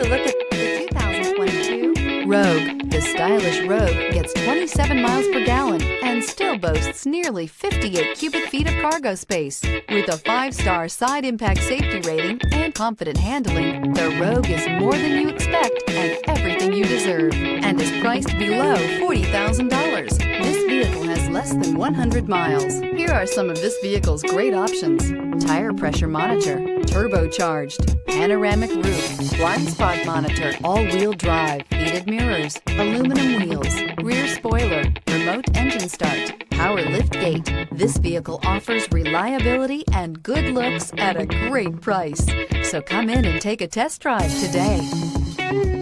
a look at the 2022 Rogue. The stylish Rogue gets 27 miles per gallon and still boasts nearly 58 cubic feet of cargo space. With a 5-star side impact safety rating and confident handling, the Rogue is more than you expect and everything you deserve, and is priced below $40,000. This vehicle has less than 100 miles. Here are some of this vehicle's great options: tire pressure monitor, turbocharged, panoramic roof, blind spot monitor, all-wheel drive, heated mirrors, aluminum wheels, rear spoiler, remote engine start, power lift gate. This vehicle offers reliability and good looks at a great price. So come in and take a test drive today.